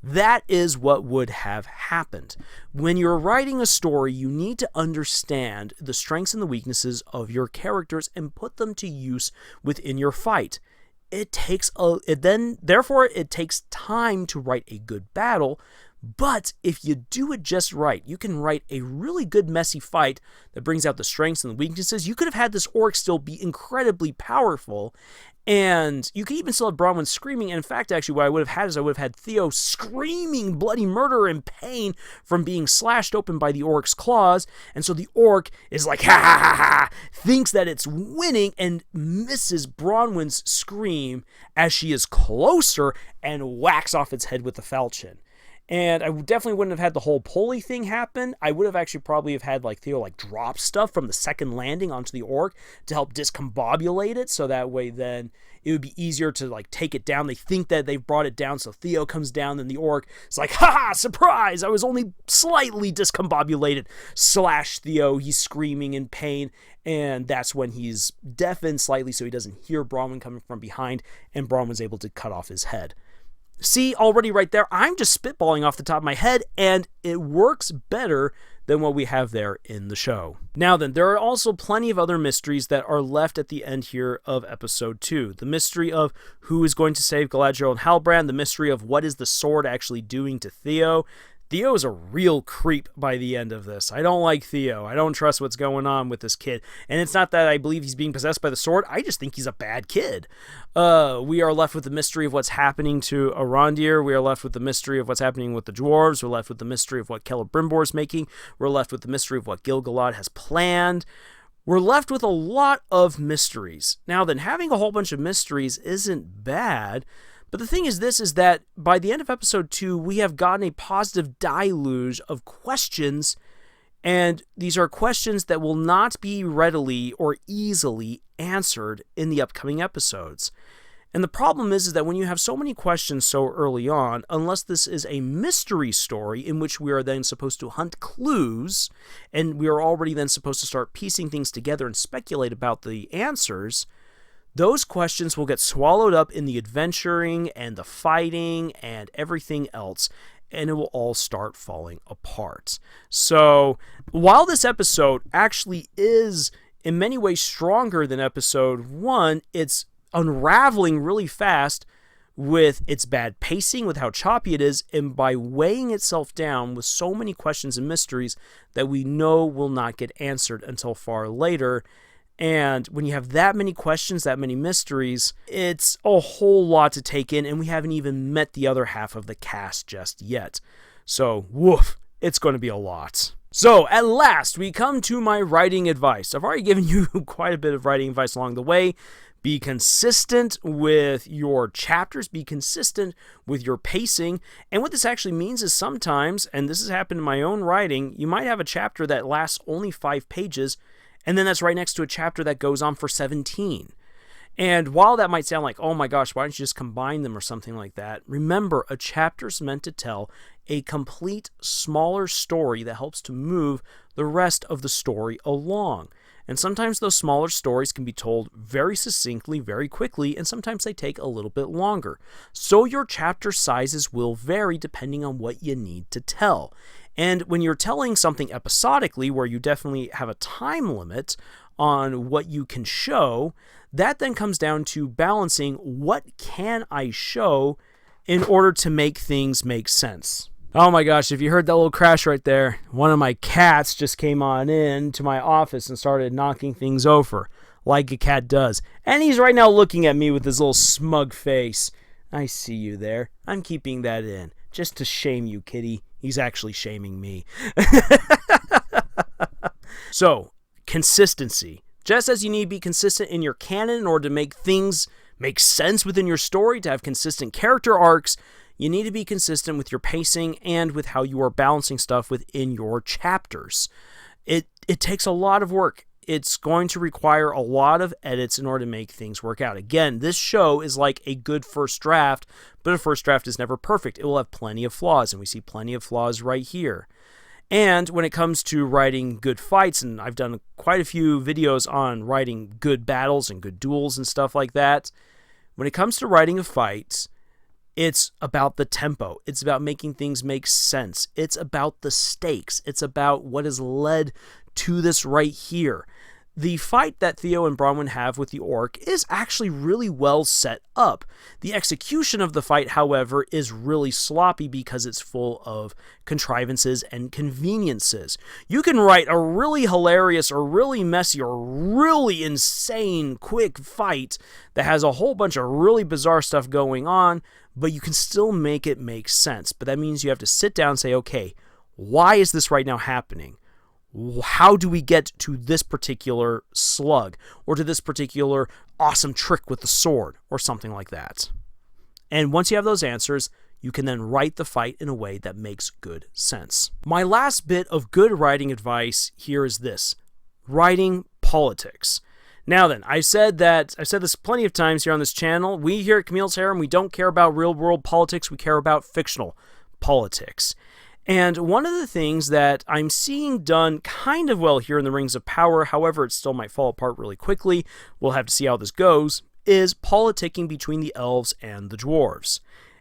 That is what would have happened. When you're writing a story, you need to understand the strengths and the weaknesses of your characters and put them to use within your fight. It takes time to write a good battle, but if you do it just right, you can write a really good messy fight that brings out the strengths and the weaknesses. You could have had this orc still be incredibly powerful, and you could even still have Bronwyn screaming. And in fact, actually, what I would have had is I would have had Theo screaming bloody murder and pain from being slashed open by the orc's claws. And so the orc is like, ha ha ha ha, thinks that it's winning and misses Bronwyn's scream as she is closer and whacks off its head with the falchion. And I definitely wouldn't have had the whole pulley thing happen. I would have actually probably have had Theo drop stuff from the second landing onto the orc to help discombobulate it, so that way then it would be easier to take it down. They think that they've brought it down, so Theo comes down, and the orc is like, ha, surprise, I was only slightly discombobulated. Slash Theo, he's screaming in pain, and that's when he's deafened slightly so he doesn't hear Bronwyn coming from behind, and Bronwyn's able to cut off his head. See, already right there, I'm just spitballing off the top of my head, and it works better than what we have there in the show. Now then, there are also plenty of other mysteries that are left at the end here of episode 2. The mystery of who is going to save Galadriel and Halbrand, the mystery of what is the sword actually doing to Theo. Theo is a real creep by the end of this. I don't like Theo. I don't trust what's going on with this kid. And it's not that I believe he's being possessed by the sword. I just think he's a bad kid. We are left with the mystery of what's happening to Arondir. We are left with the mystery of what's happening with the dwarves. We're left with the mystery of what Celebrimbor is making. We're left with the mystery of what Gil-galad has planned. We're left with a lot of mysteries. Now then, having a whole bunch of mysteries isn't bad. But the thing is this, is that by the end of episode 2, we have gotten a positive deluge of questions, and these are questions that will not be readily or easily answered in the upcoming episodes. And the problem is that when you have so many questions so early on, unless this is a mystery story in which we are then supposed to hunt clues, and we are already then supposed to start piecing things together and speculate about the answers, those questions will get swallowed up in the adventuring and the fighting and everything else, and it will all start falling apart. So, while this episode actually is in many ways stronger than episode 1, it's unraveling really fast with its bad pacing, with how choppy it is, and by weighing itself down with so many questions and mysteries that we know will not get answered until far later. And when you have that many questions, that many mysteries, it's a whole lot to take in, and we haven't even met the other half of the cast just yet. So, woof, it's going to be a lot. So, at last, we come to my writing advice. I've already given you quite a bit of writing advice along the way. Be consistent with your chapters, be consistent with your pacing, and what this actually means is sometimes, and this has happened in my own writing, you might have a chapter that lasts only 5 pages, and then that's right next to a chapter that goes on for 17. And while that might sound like, oh my gosh, why don't you just combine them or something like that, remember, a chapter's meant to tell a complete, smaller story that helps to move the rest of the story along. And sometimes those smaller stories can be told very succinctly, very quickly, and sometimes they take a little bit longer. So your chapter sizes will vary depending on what you need to tell. And when you're telling something episodically, where you definitely have a time limit on what you can show, that then comes down to balancing what can I show in order to make things make sense. Oh my gosh, if you heard that little crash right there, one of my cats just came on in to my office and started knocking things over, like a cat does. And he's right now looking at me with his little smug face. I see you there. I'm keeping that in, just to shame you, kitty. He's actually shaming me. So, consistency. Just as you need to be consistent in your canon in order to make things make sense within your story, to have consistent character arcs, you need to be consistent with your pacing and with how you are balancing stuff within your chapters. It takes a lot of work. It's going to require a lot of edits in order to make things work out. Again, this show is like a good first draft, but a first draft is never perfect. It will have plenty of flaws, and we see plenty of flaws right here. And when it comes to writing good fights, and I've done quite a few videos on writing good battles and good duels and stuff like that, when it comes to writing a fight, it's about the tempo. It's about making things make sense. It's about the stakes. It's about what has led to this right here. The fight that Theo and Bronwyn have with the orc is actually really well set up. The execution of the fight, however, is really sloppy because it's full of contrivances and conveniences. You can write a really hilarious or really messy or really insane quick fight that has a whole bunch of really bizarre stuff going on, but you can still make it make sense. But that means you have to sit down and say, okay, why is this right now happening? How do we get to this particular slug, or to this particular awesome trick with the sword, or something like that? And once you have those answers, you can then write the fight in a way that makes good sense. My last bit of good writing advice here is this: writing politics. Now then, I've said this plenty of times here on this channel. We here at Camille's Harem, we don't care about real world politics, we care about fictional politics. And one of the things that I'm seeing done kind of well here in the Rings of Power, however it still might fall apart really quickly, we'll have to see how this goes, is politicking between the elves and the dwarves.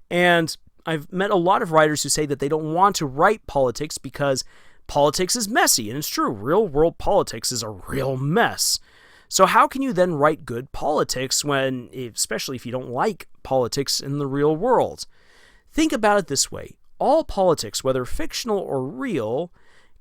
And I've met a lot of writers who say that they don't want to write politics because politics is messy, and it's true, real world politics is a real mess. So how can you then write good politics when, especially if you don't like politics in the real world? Think about it this way. All politics, whether fictional or real,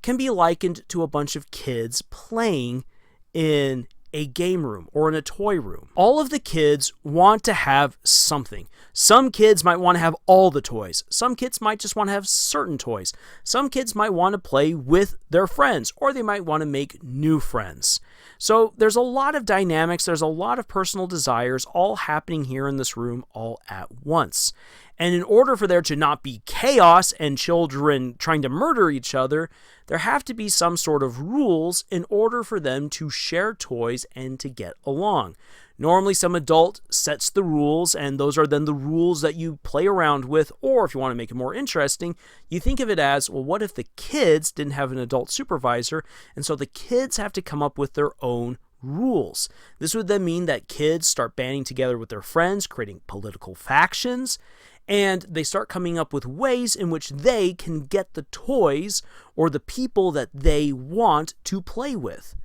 can be likened to a bunch of kids playing in a game room or in a toy room. All of the kids want to have something. Some kids might want to have all the toys. Some kids might just want to have certain toys. Some kids might want to play with their friends, or they might want to make new friends. So there's a lot of dynamics, there's a lot of personal desires all happening here in this room all at once. And in order for there to not be chaos and children trying to murder each other, there have to be some sort of rules in order for them to share toys and to get along. Normally, some adult sets the rules, and those are then the rules that you play around with, or if you want to make it more interesting, you think of it as, well, what if the kids didn't have an adult supervisor, and so the kids have to come up with their own rules. This would then mean that kids start banding together with their friends, creating political factions, and they start coming up with ways in which they can get the toys or the people that they want to play with.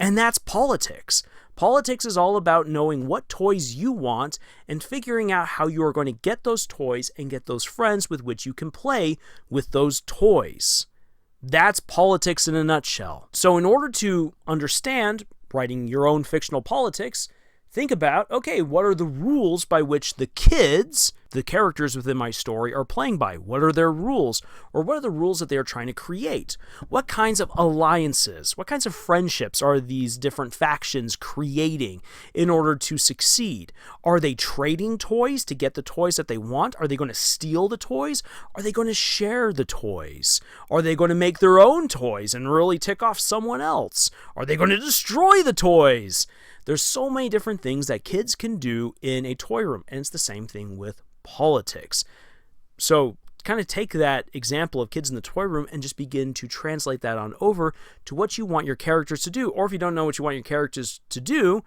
And that's politics. Politics is all about knowing what toys you want and figuring out how you are going to get those toys and get those friends with which you can play with those toys. That's politics in a nutshell. So in order to understand writing your own fictional politics, think about, okay, what are the rules by which the kids, the characters within my story, are playing by? What are their rules? Or what are the rules that they are trying to create? What kinds of alliances, what kinds of friendships are these different factions creating in order to succeed? Are they trading toys to get the toys that they want? Are they going to steal the toys? Are they going to share the toys? Are they going to make their own toys and really tick off someone else? Are they going to destroy the toys? There's so many different things that kids can do in a toy room, and it's the same thing with politics. So kind of take that example of kids in the toy room and just begin to translate that on over to what you want your characters to do. Or if you don't know what you want your characters to do,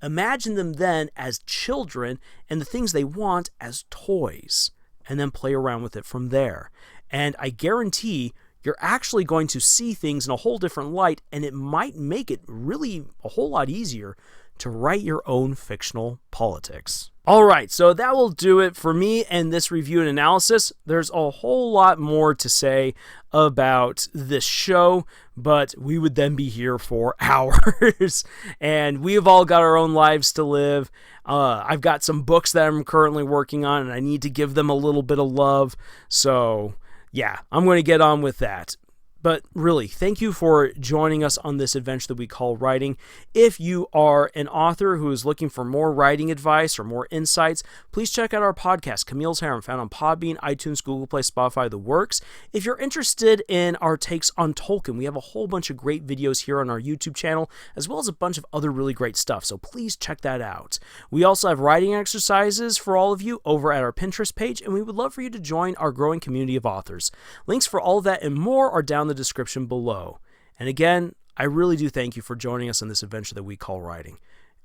imagine them then as children and the things they want as toys, and then play around with it from there. And I guarantee you're actually going to see things in a whole different light, and it might make it really a whole lot easier to write your own fictional politics. All right, so that will do it for me and this review and analysis. There's a whole lot more to say about this show, but we would then be here for hours, and we've all got our own lives to live. I've got some books that I'm currently working on, and I need to give them a little bit of love, so yeah, I'm going to get on with that. But really, thank you for joining us on this adventure that we call writing. If you are an author who is looking for more writing advice or more insights, please check out our podcast, Camille's Harem, found on Podbean, iTunes, Google Play, Spotify, the works. If you're interested in our takes on Tolkien, we have a whole bunch of great videos here on our YouTube channel, as well as a bunch of other really great stuff, so please check that out. We also have writing exercises for all of you over at our Pinterest page, and we would love for you to join our growing community of authors. Links for all that and more are down the description below. And again, I really do thank you for joining us on this adventure that we call writing.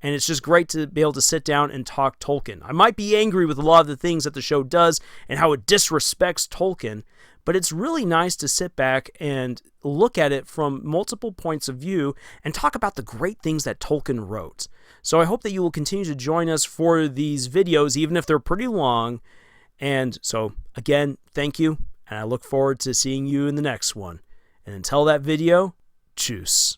And it's just great to be able to sit down and talk Tolkien. I might be angry with a lot of the things that the show does and how it disrespects Tolkien, but it's really nice to sit back and look at it from multiple points of view and talk about the great things that Tolkien wrote. So I hope that you will continue to join us for these videos, even if they're pretty long. And so, again, thank you, and I look forward to seeing you in the next one. And until that video, tschüss.